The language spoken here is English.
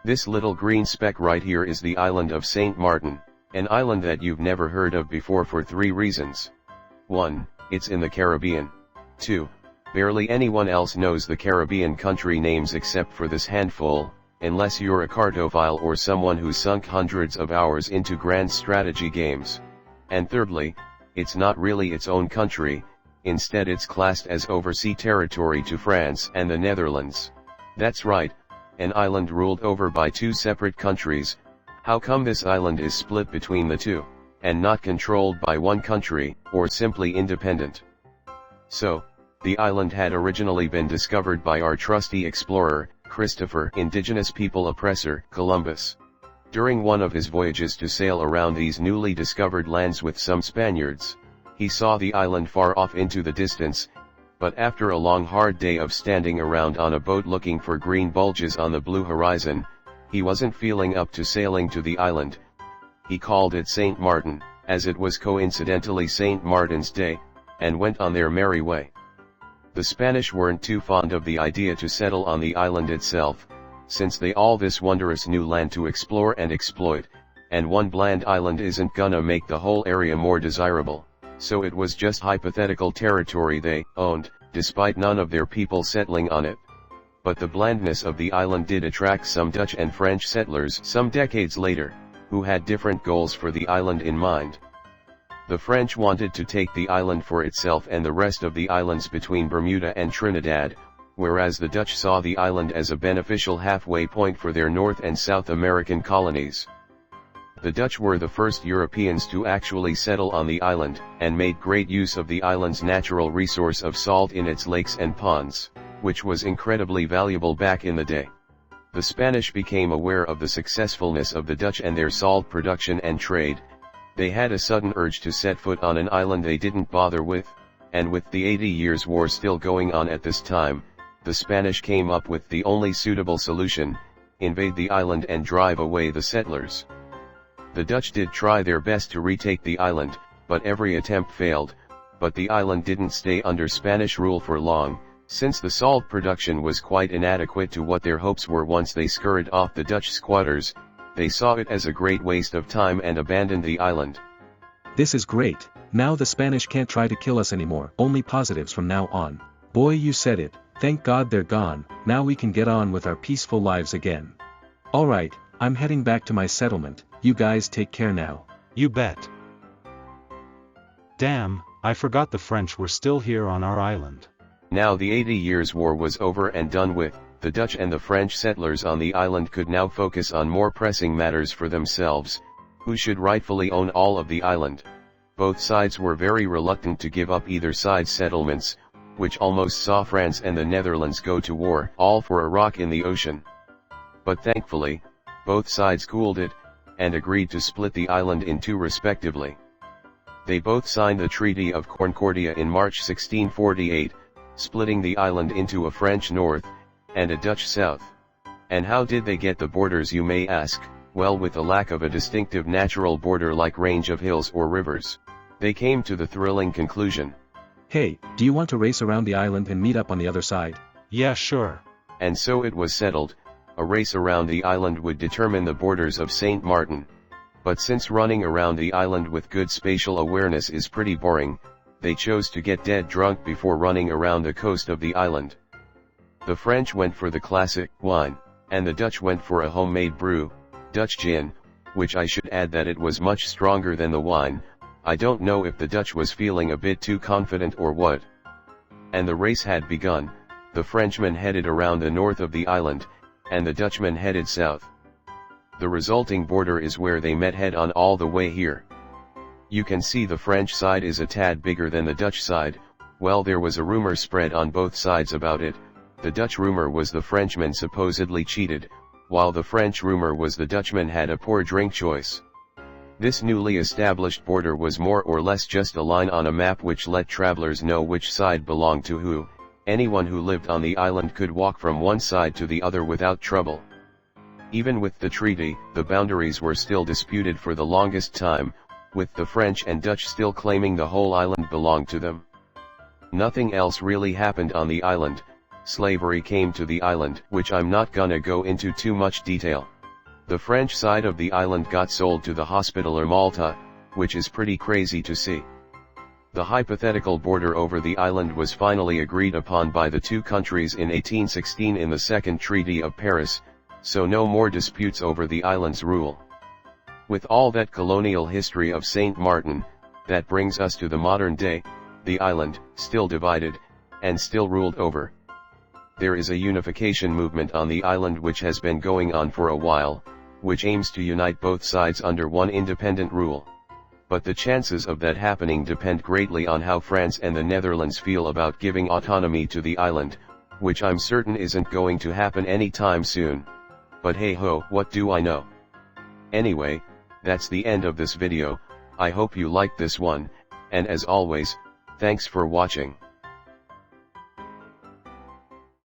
This little green speck right here is the island of Saint Martin, an island that you've never heard of before for 3 reasons. 1. It's in the Caribbean. 2. Barely anyone else knows the Caribbean country names except for this handful, unless you're a cartophile or someone who's sunk hundreds of hours into grand strategy games. And thirdly, it's not really its own country, instead it's classed as overseas territory to France and the Netherlands. That's right, an island ruled over by 2 separate countries. How come this island is split between the 2, and not controlled by one country, or simply independent? So, the island had originally been discovered by our trusty explorer, Christopher Indigenous People Oppressor Columbus. During one of his voyages to sail around these newly discovered lands with some Spaniards, he saw the island far off into the distance, but after a long hard day of standing around on a boat looking for green bulges on the blue horizon, he wasn't feeling up to sailing to the island. He called it Saint Martin, as it was coincidentally Saint Martin's Day, and went on their merry way. The Spanish weren't too fond of the idea to settle on the island itself, since they all this wondrous new land to explore and exploit, and one bland island isn't gonna make the whole area more desirable. So it was just hypothetical territory they owned, despite none of their people settling on it. But the blandness of the island did attract some Dutch and French settlers some decades later, who had different goals for the island in mind. The French wanted to take the island for itself and the rest of the islands between Bermuda and Trinidad, whereas the Dutch saw the island as a beneficial halfway point for their North and South American colonies. The Dutch were the first Europeans to actually settle on the island, and made great use of the island's natural resource of salt in its lakes and ponds, which was incredibly valuable back in the day. The Spanish became aware of the successfulness of the Dutch and their salt production and trade. They had a sudden urge to set foot on an island they didn't bother with, and with the 80 Years' War still going on at this time, the Spanish came up with the only suitable solution: invade the island and drive away the settlers. The Dutch did try their best to retake the island, but every attempt failed. But the island didn't stay under Spanish rule for long, since the salt production was quite inadequate to what their hopes were. Once they scurried off the Dutch squatters, they saw it as a great waste of time and abandoned the island. This is great. Now the Spanish can't try to kill us anymore. Only positives from now on. Boy, you said it. Thank God they're gone. Now we can get on with our peaceful lives again. Alright, I'm heading back to my settlement. You guys take care now. You bet. Damn, I forgot the French were still here on our island. Now the 80 Years' War was over and done with. The Dutch and the French settlers on the island could now focus on more pressing matters for themselves: who should rightfully own all of the island. Both sides were very reluctant to give up either side's settlements, which almost saw France and the Netherlands go to war, all for a rock in the ocean. But thankfully, both sides cooled it, and agreed to split the island in 2 respectively. They both signed the Treaty of Concordia in March 1648, splitting the island into a French north, and a Dutch south. And how did they get the borders, you may ask? Well, with the lack of a distinctive natural border like range of hills or rivers, they came to the thrilling conclusion: Hey, do you want to race around the island and meet up on the other side? Yeah, sure. And so it was settled. A race around the island would determine the borders of Saint Martin. But since running around the island with good spatial awareness is pretty boring, they chose to get dead drunk before running around the coast of the island. The French went for the classic wine, and the Dutch went for a homemade brew, Dutch gin, which I should add that it was much stronger than the wine. I don't know if the Dutch was feeling a bit too confident or what. And the race had begun. The Frenchmen headed around the north of the island, and the Dutchmen headed south. The resulting border is where they met head-on all the way here. You can see the French side is a tad bigger than the Dutch side. Well, there was a rumor spread on both sides about it. The Dutch rumor was the Frenchmen supposedly cheated, while the French rumor was the Dutchmen had a poor drink choice. This newly established border was more or less just a line on a map which let travelers know which side belonged to who. Anyone who lived on the island could walk from one side to the other without trouble. Even with the treaty, the boundaries were still disputed for the longest time, with the French and Dutch still claiming the whole island belonged to them. Nothing else really happened on the island. Slavery came to the island, which I'm not gonna go into too much detail. The French side of the island got sold to the Hospitaller Malta, which is pretty crazy to see. The hypothetical border over the island was finally agreed upon by the two countries in 1816 in the Second Treaty of Paris, so no more disputes over the island's rule. With all that colonial history of Saint Martin, that brings us to the modern day, the island, still divided, and still ruled over. There is a unification movement on the island which has been going on for a while, which aims to unite both sides under one independent rule. But the chances of that happening depend greatly on how France and the Netherlands feel about giving autonomy to the island, which I'm certain isn't going to happen anytime soon. But hey ho, what do I know? Anyway, that's the end of this video. I hope you liked this one, and as always, thanks for watching.